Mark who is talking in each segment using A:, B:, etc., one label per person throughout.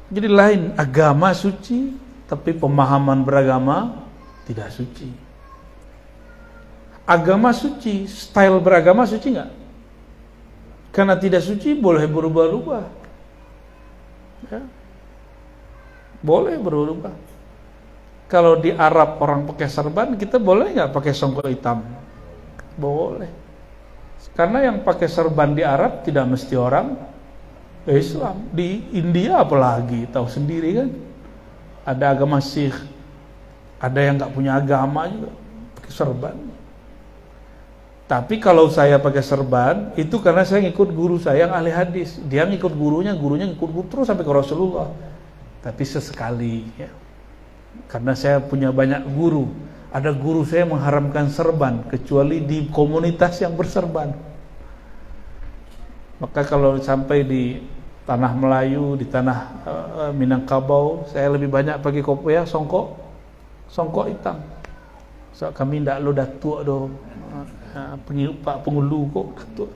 A: Jadi lain, agama suci, tapi pemahaman beragama tidak suci. Agama suci, style beragama suci nggak? Karena tidak suci boleh berubah-ubah. Ya. Boleh berubah. Kalau di Arab orang pakai serban, kita boleh nggak pakai songkok hitam? Boleh. Karena yang pakai serban di Arab tidak mesti orang Islam. Di India apalagi, tahu sendiri kan? Ada agama Sikh, ada yang nggak punya agama juga pakai serban. Tapi kalau saya pakai serban, itu karena saya ngikut guru saya yang ahli hadis. Dia ngikut gurunya ngikut guru terus sampai ke Rasulullah. Tapi sesekali, ya. Karena saya punya banyak guru. Ada guru saya mengharamkan serban, kecuali di komunitas yang berserban. Maka kalau sampai di tanah Melayu, di tanah Minangkabau, saya lebih banyak pakai kopiah songkok hitam. So kami ndak lo datuk do pak pengulu kok datuk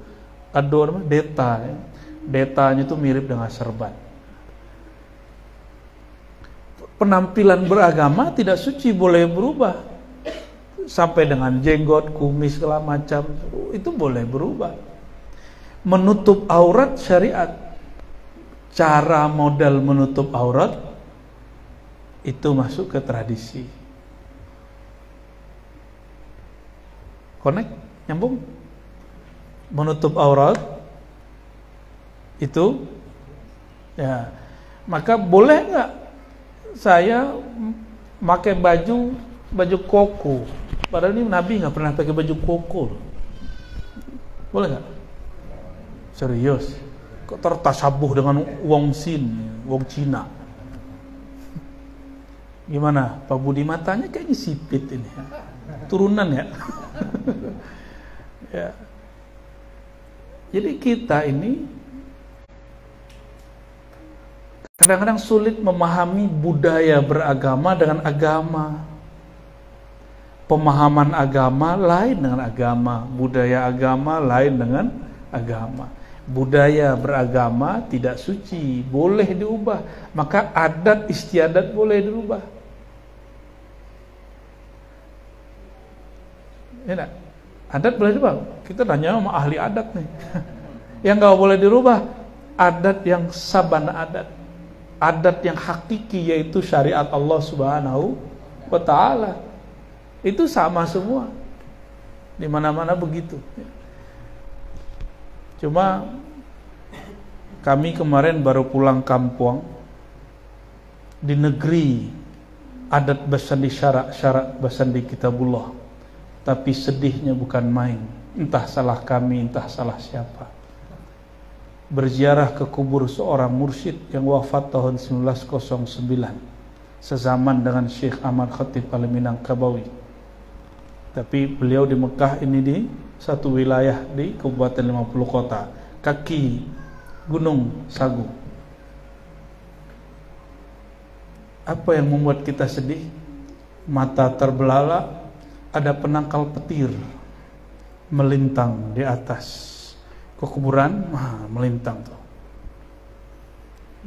A: ado nama deta. Detanya itu mirip dengan serban. Penampilan beragama tidak suci boleh berubah. Sampai dengan jenggot, kumis segala macam itu boleh berubah. Menutup aurat syariat. Cara model menutup aurat itu masuk ke tradisi. Connect, nyambung. Menutup aurat itu ya, maka boleh nggak saya pakai baju koko? Padahal ini Nabi nggak pernah pakai baju koko. Boleh nggak? Serius? Kok tertasabuh dengan wong Cina? Gimana? Pak Budi matanya kayaknya sipit ini. Turunan ya. Ya. Jadi kita ini kadang-kadang sulit memahami budaya beragama dengan agama. Pemahaman agama lain dengan agama, budaya agama lain dengan agama. Budaya beragama tidak suci, boleh diubah. Maka adat istiadat boleh dirubah. Ya, adat boleh dirubah. Kita tanya sama ahli adat nih. Yang nggak boleh dirubah, adat yang sabana adat. Adat yang hakiki, yaitu syariat Allah Subhanahu wa Ta'ala. Itu sama semua. Di mana-mana begitu. Cuma kami kemarin baru pulang kampung di negeri adat bersandi syarak bersandi kitabullah. Tapi sedihnya bukan main. Entah salah kami, entah salah siapa. Berziarah ke kubur seorang mursyid yang wafat tahun 1909, sezaman dengan Syekh Ahmad Khatib Al-Minangkabawi. Tapi beliau di Mekah ini di satu wilayah di Kabupaten 50 kota, kaki Gunung Sagu. Apa yang membuat kita sedih? Mata terbelalak, ada penangkal petir melintang di atas kuburan, melintang tuh.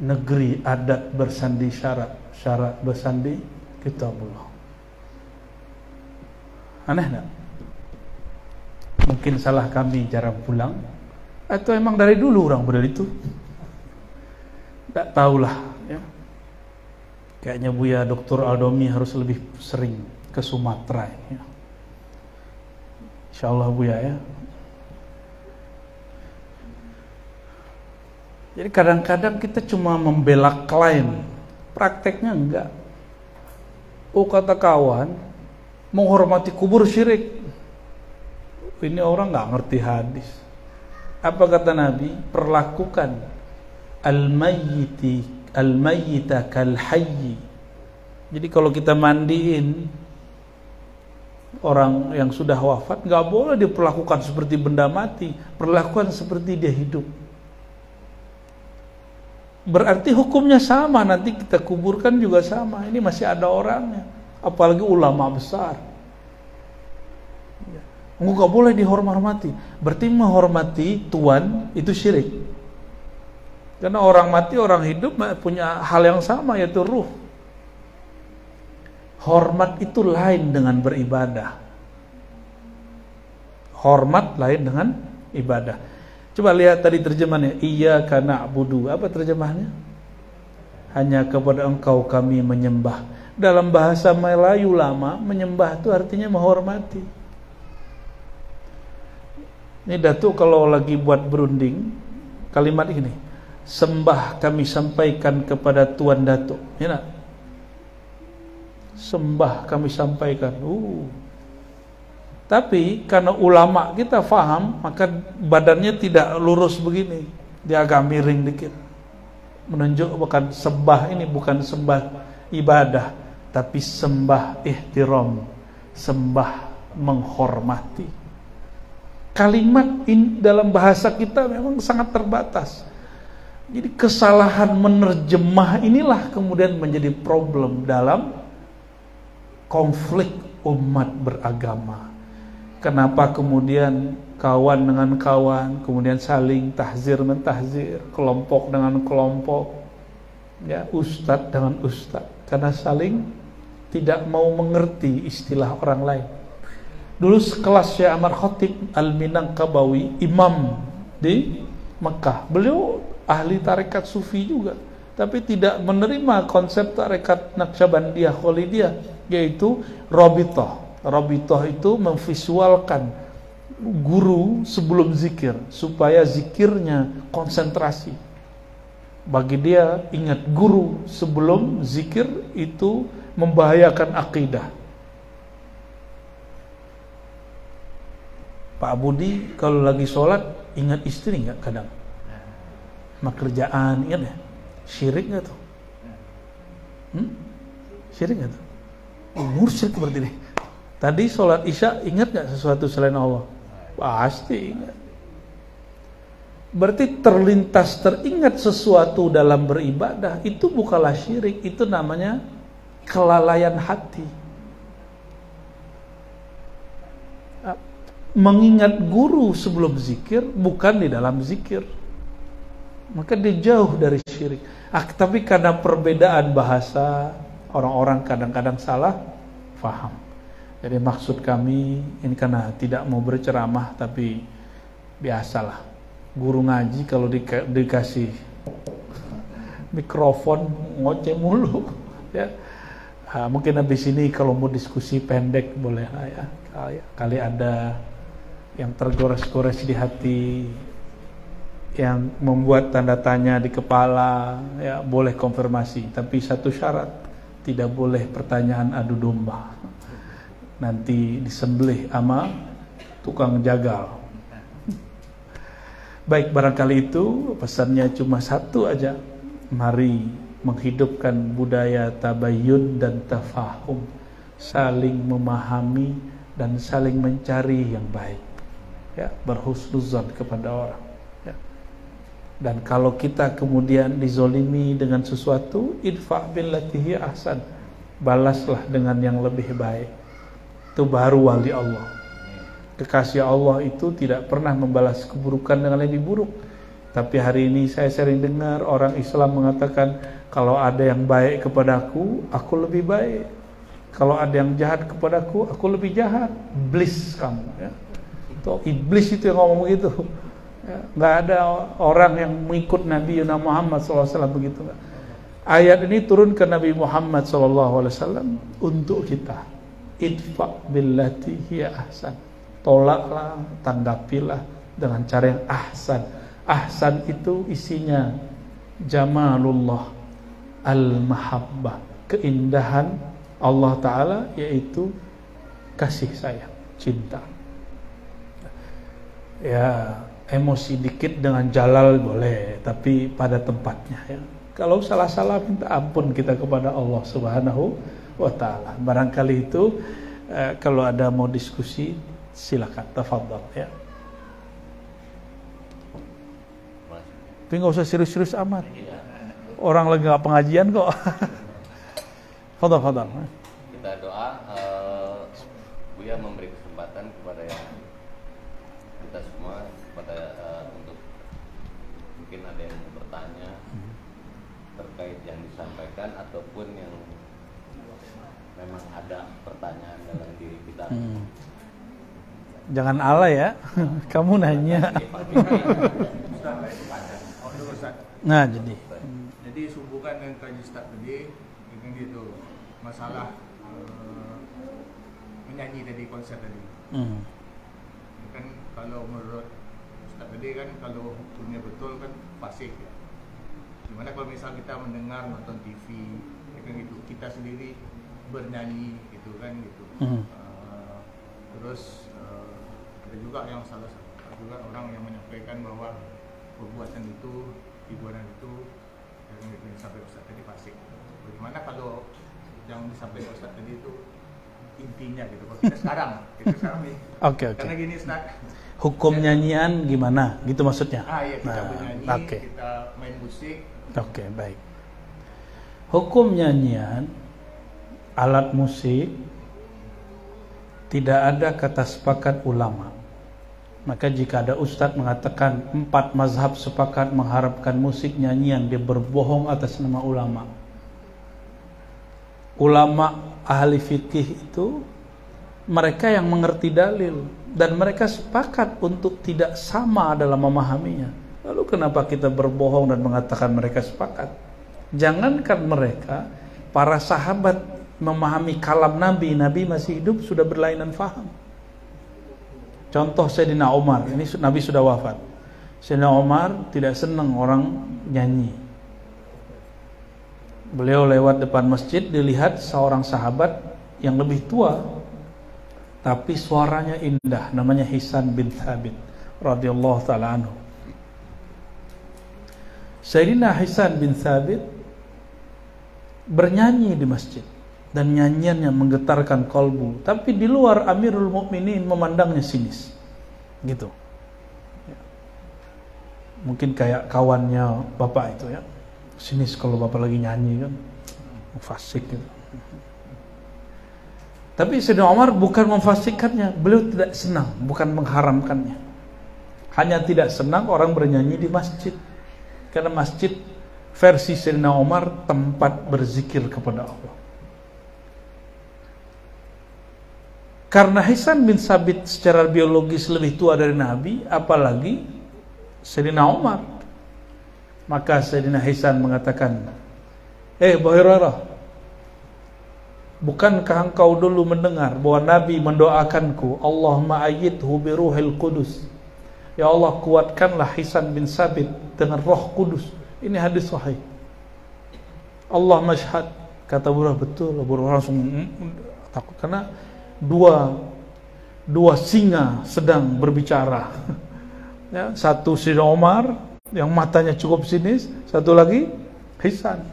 A: Negeri adat bersandi syarak bersandi kitabullah. Aneh tak? Mungkin salah kami jarang pulang, atau emang dari dulu orang model itu? Tak tahulah ya. Kayaknya Buya Dr. Aldomi harus lebih sering ke Sumatera ya. Insyaallah Buya ya. Jadi kadang-kadang kita cuma membela klaim, prakteknya enggak. Oh kata kawan, menghormati kubur syirik. Ini orang nggak ngerti hadis. Apa kata Nabi? Perlakukan al-mayyita kal hayy. Jadi kalau kita mandiin orang yang sudah wafat, nggak boleh diperlakukan seperti benda mati, perlakukan seperti dia hidup. Berarti hukumnya sama, nanti kita kuburkan juga sama. Ini masih ada orangnya. Apalagi ulama besar. Enggak boleh dihormati. Berarti menghormati tuan itu syirik. Karena orang mati, orang hidup punya hal yang sama, yaitu ruh. Hormat itu lain dengan beribadah. Hormat lain dengan ibadah. Coba lihat tadi terjemahannya, iyyaka na'budu. Apa terjemahannya? Hanya kepada engkau kami menyembah. Dalam bahasa Melayu lama, menyembah itu artinya menghormati. Ini Datuk kalau lagi buat berunding, kalimat ini, sembah kami sampaikan kepada Tuan Datuk. Ya, sembah kami sampaikan. Tapi karena ulama kita faham, maka badannya tidak lurus begini, dia agak miring dikit, menunjuk bukan sembah ini, bukan sembah ibadah, tapi sembah ihtiram, sembah menghormati. Kalimat ini dalam bahasa kita memang sangat terbatas. Jadi kesalahan menerjemah inilah kemudian menjadi problem dalam konflik umat beragama. Kenapa kemudian kawan dengan kawan, kemudian saling tahzir mentahzir, kelompok dengan kelompok, ya, ustadz dengan ustadz, karena saling tidak mau mengerti istilah orang lain. Dulu sekelas Syekh Ahmad Khatib Al-Minangkabawi, imam di Mekah, beliau ahli tarekat sufi juga, tapi tidak menerima konsep tarekat Naqsyabandiyah Khalidiyah, yaitu Rabithah. Rabithah itu memvisualkan guru sebelum zikir supaya zikirnya konsentrasi. Bagi dia, ingat guru sebelum zikir itu membahayakan akidah. Pak Budi kalau lagi sholat ingat istri nggak kadang? Sama kerjaan ingat ya? Syirik nggak tuh? Syirik nggak tuh? Mursyid berarti nih. Tadi sholat isya ingat gak sesuatu selain Allah? Pasti ingat. Berarti terlintas teringat sesuatu dalam beribadah, itu bukanlah syirik, itu namanya kelalaian hati. Mengingat guru sebelum zikir bukan di dalam zikir, maka dia jauh dari syirik. Tapi karena perbedaan bahasa, orang-orang kadang-kadang salah faham. Jadi maksud kami ini karena tidak mau berceramah, tapi biasalah guru ngaji kalau dikasih mikrofon ngoceh mulu ya. Mungkin habis ini kalau mau diskusi pendek boleh lah ya. Kali ada yang tergores-gores di hati, yang membuat tanda tanya di kepala, ya boleh konfirmasi, tapi satu syarat, tidak boleh pertanyaan adu domba. Nanti disembelih sama tukang jagal. Baik, barangkali itu pesannya cuma satu aja. Mari menghidupkan budaya tabayyun dan tafahum, saling memahami dan saling mencari yang baik, ya, berhusnuzan kepada orang, ya. Dan kalau kita kemudian dizolimi dengan sesuatu, idfa' billati hiya ahsan, balaslah dengan yang lebih baik. Itu baru wali Allah. Kekasih Allah itu tidak pernah membalas keburukan dengan lebih buruk. Tapi hari ini saya sering dengar orang Islam mengatakan, kalau ada yang baik kepadaku, aku lebih baik. Kalau ada yang jahat kepadaku, aku lebih jahat. Iblis kamu, ya. Itu iblis itu yang ngomong begitu, ya. Nggak ada orang yang mengikut Nabi Muhammad SAW begitu. Ayat ini turun ke Nabi Muhammad SAW untuk kita. Idfa' billati hiya ahsan, tolaklah, tanggapilah dengan cara yang ahsan. Ahsan itu isinya jamalullah, al-mahabbah, keindahan Allah Ta'ala, yaitu kasih sayang, cinta. Ya, emosi dikit dengan jalal boleh, tapi pada tempatnya, ya. Kalau salah-salah minta ampun kita kepada Allah Subhanahu wa ta'ala. Barangkali itu kalau ada mau diskusi silakan, tafadhal, ya. Tapi nggak usah serius-serius amat. Orang lagi nggak pengajian kok. Fadhal.
B: Kita doa, Buya memberi kesempatan kepada kita semua, untuk mungkin ada yang mau bertanya terkait yang disampaikan ataupun yang memang ada pertanyaan dalam diri kita.
A: Jangan alay ya. Kamu nanya. Nah,
C: jadi hubungan dengan kaji Ustaz tadi dengan gitu masalah menyanyi tadi, konser tadi. Kan kalau menurut Ustaz tadi kan kalau hukumnya betul kan fasik ya. Gimana kalau misal kita mendengar nonton TV ya kan gitu, kita sendiri bernyanyi gitu kan gitu. Terus ada juga yang juga orang yang menyampaikan bahwa perbuatan itu, hiburan itu yang disampaikan Ustaz tadi fasik. Bagaimana kalau yang disampaikan Ustaz tadi itu intinya gitu? Kalau kita sekarang nih.
A: Oke.
C: Karena gini Ustaz.
A: Hukum nyanyian gimana? Gitu maksudnya?
C: Iya, kita bernyanyi, kita main musik.
A: Oke, baik. Hukum nyanyian, alat musik, tidak ada kata sepakat ulama. Maka jika ada ustadz mengatakan 4 mazhab sepakat mengharapkan musik nyanyian, dia berbohong atas nama ulama. Ulama ahli fikih itu mereka yang mengerti dalil dan mereka sepakat untuk tidak sama dalam memahaminya. Lalu kenapa kita berbohong dan mengatakan mereka sepakat? Jangankan mereka, para sahabat memahami kalam Nabi masih hidup sudah berlainan faham. Contoh Sayyidina Umar, ini Nabi sudah wafat. Sayyidina Umar tidak senang orang nyanyi. Beliau lewat depan masjid, dilihat seorang sahabat yang lebih tua tapi suaranya indah, namanya Hisan bin Thabit radhiyallahu taala anhu. Sayyidina Hisan bin Thabit bernyanyi di masjid dan nyanyiannya menggetarkan kolbu, tapi di luar Amirul Mukminin memandangnya sinis, gitu. Mungkin kayak kawannya bapak itu ya, sinis kalau bapak lagi nyanyi kan, fasik gitu. Tapi Sayyidina Umar bukan memfasikkannya, beliau tidak senang, bukan mengharamkannya. Hanya tidak senang orang bernyanyi di masjid, karena masjid versi Sayyidina Umar tempat berzikir kepada Allah. Karena Hisan bin Thabit secara biologis lebih tua dari Nabi, apalagi Sayyidina Umar, maka Sayyidina Hisan mengatakan, Abu Hurairah, bukankah engkau dulu mendengar bahwa Nabi mendoakanku, Allahumma ayyidhu bi ruhil qudus, ya Allah kuatkanlah Hisan bin Thabit dengan roh kudus. Ini hadis sahih. Allah masyhad, kata Abu Hurairah, betul. Abu Hurairah langsung takut karena dua singa sedang berbicara. Ya, satu Sayyidina Umar yang matanya cukup sinis, satu lagi Hisan.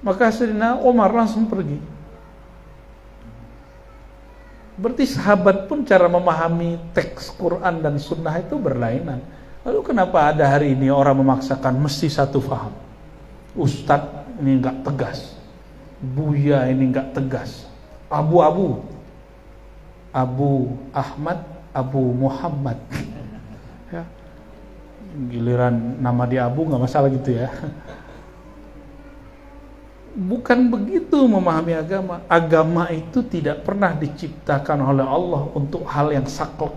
A: Maka Sayyidina Umar langsung pergi. Berarti sahabat pun cara memahami teks Quran dan Sunnah itu berlainan. Lalu kenapa ada hari ini orang memaksakan mesti satu faham? Ustadz ini enggak tegas, Buya ini enggak tegas, Abu Ahmad, Abu Muhammad. Ya. Giliran nama dia Abu nggak masalah gitu ya. Bukan begitu memahami agama. Agama itu tidak pernah diciptakan oleh Allah untuk hal yang saklek.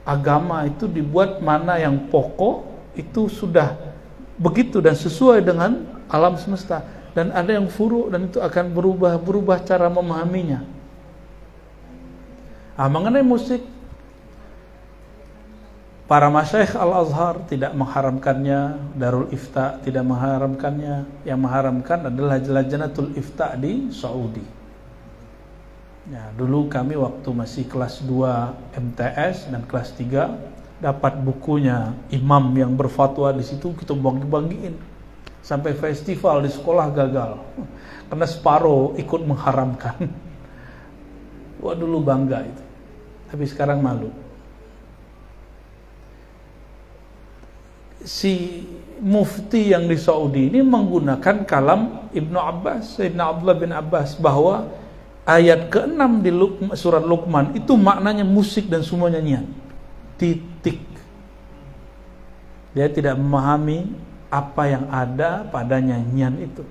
A: Agama itu dibuat mana yang pokok itu sudah begitu dan sesuai dengan alam semesta. Dan ada yang furu dan itu akan berubah cara memahaminya. Mengenai musik, para masyayikh Al-Azhar tidak mengharamkannya, Darul Ifta tidak mengharamkannya. Yang mengharamkan adalah Lajnatul Ifta di Saudi. Ya, dulu kami waktu masih kelas 2 MTS dan kelas 3 dapat bukunya imam yang berfatwa di situ, kita bagi-bagiin. Sampai festival di sekolah gagal. Karena separuh ikut mengharamkan. Wah, dulu bangga itu. Tapi sekarang malu. Si mufti yang di Saudi ini menggunakan kalam Ibnu Abbas, Sayyidina Abdullah bin Abbas, bahwa ayat ke-6 di surat Luqman itu maknanya musik dan semua nyanyian. Titik. Dia tidak memahami apa yang ada pada nyanyian itu.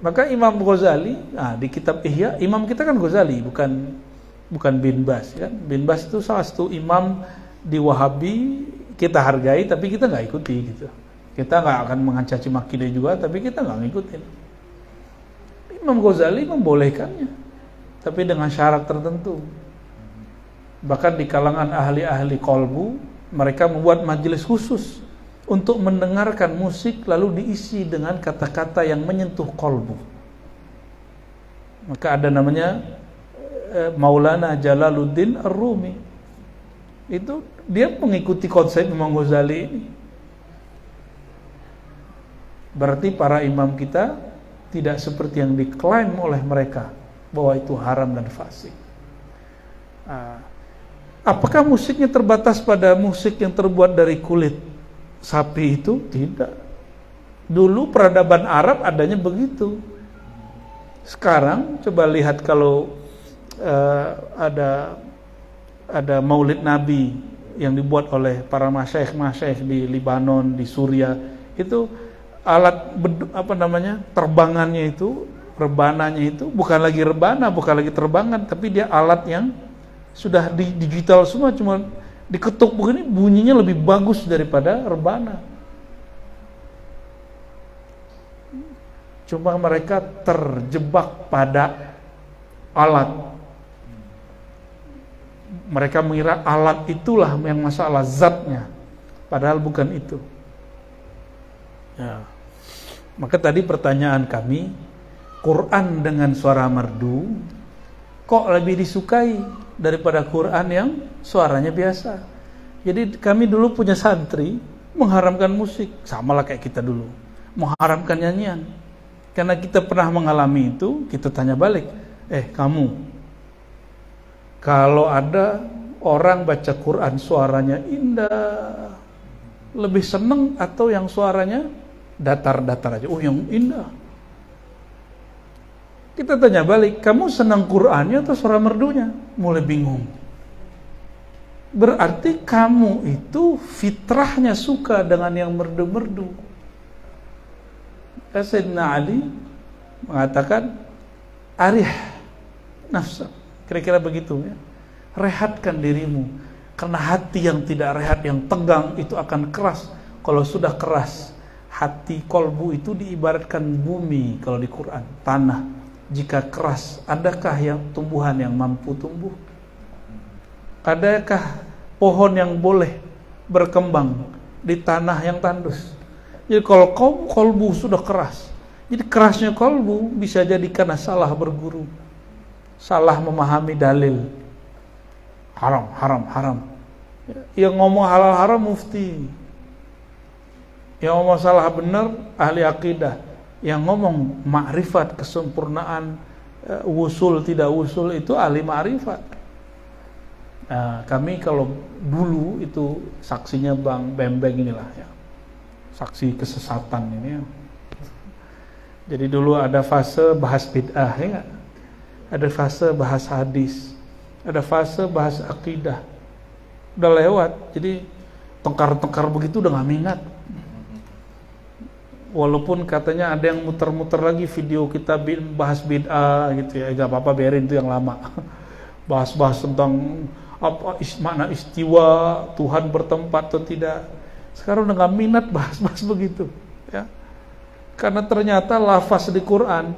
A: Maka Imam Ghazali, di kitab Ihya, imam kita kan Ghazali, bukan Bin Bas, kan? Bin Bas itu salah satu imam di Wahabi, kita hargai tapi kita nggak ikuti gitu. Kita nggak akan mencaci maki dia juga, tapi kita nggak ngikutin. Imam Ghazali membolehkannya, tapi dengan syarat tertentu. Bahkan di kalangan ahli-ahli kolbu, mereka membuat majelis khusus untuk mendengarkan musik lalu diisi dengan kata-kata yang menyentuh kolbu. Maka ada namanya Maulana Jalaluddin Ar-Rumi. Itu dia mengikuti konsep Imam Ghazali ini. Berarti para imam kita tidak seperti yang diklaim oleh mereka bahwa itu haram dan fasik. Apakah musiknya terbatas pada musik yang terbuat dari kulit sapi itu? Tidak. Dulu peradaban Arab adanya begitu. Sekarang coba lihat kalau ada maulid Nabi yang dibuat oleh para masyaikh di Libanon, di Suriah, itu alat terbangannya itu, rebananya itu bukan lagi rebana, bukan lagi terbangan, tapi dia alat yang sudah digital semua, cuma diketuk begini bunyinya lebih bagus daripada rebana. Cuma mereka terjebak pada alat. Mereka mengira alat itulah yang masalah zatnya, padahal bukan itu. Ya. Maka tadi pertanyaan kami, Quran dengan suara merdu kok lebih disukai daripada Quran yang suaranya biasa. Jadi kami dulu punya santri mengharamkan musik, samalah kayak kita dulu mengharamkan nyanyian. Karena kita pernah mengalami itu, kita tanya balik, kamu kalau ada orang baca Quran suaranya indah, lebih seneng atau yang suaranya datar-datar aja? Oh, yang indah. Kita tanya balik, kamu senang Qur'annya atau suara merdunya? Mulai bingung. Berarti kamu itu fitrahnya suka dengan yang merdu-merdu. Sayyidina Ali mengatakan, arih nafsa. Kira-kira begitu ya. Rehatkan dirimu. Karena hati yang tidak rehat, yang tegang itu akan keras. Kalau sudah keras, hati kolbu itu diibaratkan bumi kalau di Quran, tanah. Jika keras, adakah yang tumbuhan yang mampu tumbuh? Adakah pohon yang boleh berkembang di tanah yang tandus? Jadi kalau kolbu sudah keras, jadi kerasnya kolbu bisa jadi karena salah berguru, salah memahami dalil. Haram. Yang ngomong halal haram mufti, yang ngomong salah benar ahli akidah, yang ngomong makrifat, kesempurnaan, wusul tidak wusul itu ahli makrifat. Nah, kami kalau dulu itu saksinya Bang Bembeng inilah ya, saksi kesesatan ini ya. Jadi dulu ada fase bahas bid'ah ya, ada fase bahas hadis, ada fase bahas akidah. Udah lewat, jadi tengkar-tengkar begitu udah gak minat. Walaupun katanya ada yang muter-muter lagi video kita bahas bid'ah gitu ya, gak apa-apa, biarin itu yang lama. Bahas-bahas tentang apa makna istiwa, Tuhan bertempat atau tidak. Sekarang udah gak minat bahas-bahas begitu ya. Karena ternyata lafaz di Quran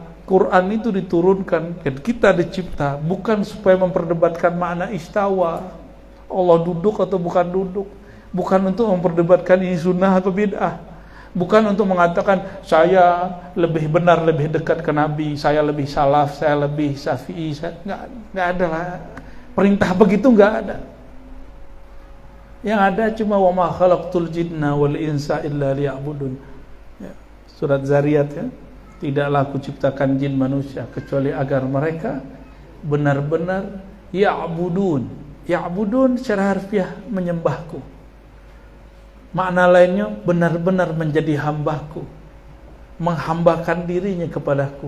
A: itu diturunkan dan kita dicipta bukan supaya memperdebatkan makna istawa, Allah duduk atau bukan duduk, bukan untuk memperdebatkan ini sunnah atau bid'ah, bukan untuk mengatakan saya lebih benar, lebih dekat ke Nabi, saya lebih salaf, saya lebih syafi'i. Nggak ada lah. Perintah begitu nggak ada. Yang ada cuma wa ma khalaqtul jinna wal insa illa liya'budun. Ya. Surat Zariyat ya. Tidaklah aku ciptakan jin manusia kecuali agar mereka benar-benar ya'budun. Ya'budun secara harfiah menyembahku. Makna lainnya benar-benar menjadi hambaku, menghambakan dirinya kepadaku.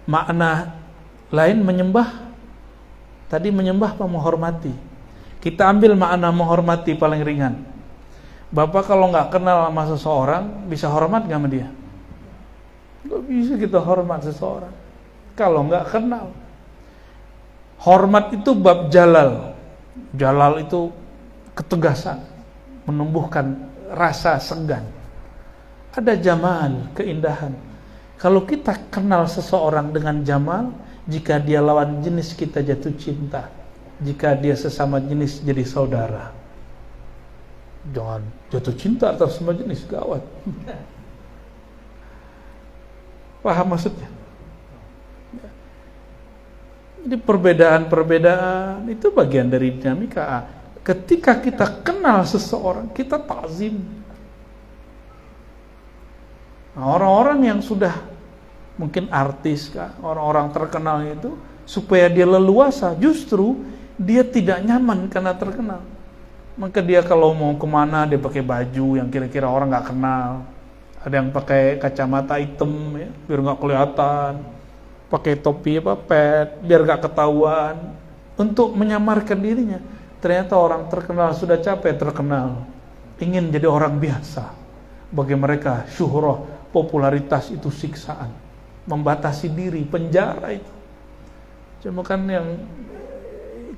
A: Makna lain menyembah, tadi menyembah apa? Menghormati. Kita ambil makna menghormati paling ringan. Bapak kalau nggak kenal sama seseorang, bisa hormat nggak sama dia? Nggak bisa kita hormat seseorang kalau nggak kenal. Hormat itu bab jalal. Jalal itu ketegasan, menumbuhkan rasa segan. Ada jamal, keindahan. Kalau kita kenal seseorang dengan jamal, jika dia lawan jenis kita jatuh cinta, jika dia sesama jenis jadi saudara. Jangan jatuh cinta atas semua jenis, gawat. Paham maksudnya? Jadi perbedaan-perbedaan itu bagian dari dinamika. Ketika kita kenal seseorang, kita ta'zim. Nah, orang-orang yang sudah mungkin artis kah, orang-orang terkenal itu, supaya dia leluasa, justru dia tidak nyaman karena terkenal. Maka dia kalau mau kemana, dia pakai baju yang kira-kira orang nggak kenal. Ada yang pakai kacamata hitam ya, biar nggak kelihatan, pakai topi pet biar nggak ketahuan, untuk menyamarkan dirinya. Ternyata orang terkenal sudah capek terkenal, ingin jadi orang biasa. Bagi mereka syuhrah, popularitas itu siksaan, membatasi diri, penjara itu. Cuma kan yang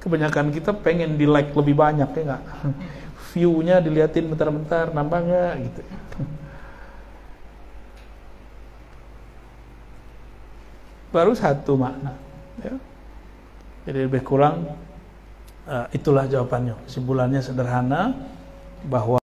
A: kebanyakan kita pengen di like lebih banyak ya nggak? View-nya diliatin bentar-bentar, nambah nggak gitu. Baru satu makna ya. Jadi lebih kurang itulah jawabannya. Kesimpulannya sederhana, bahwa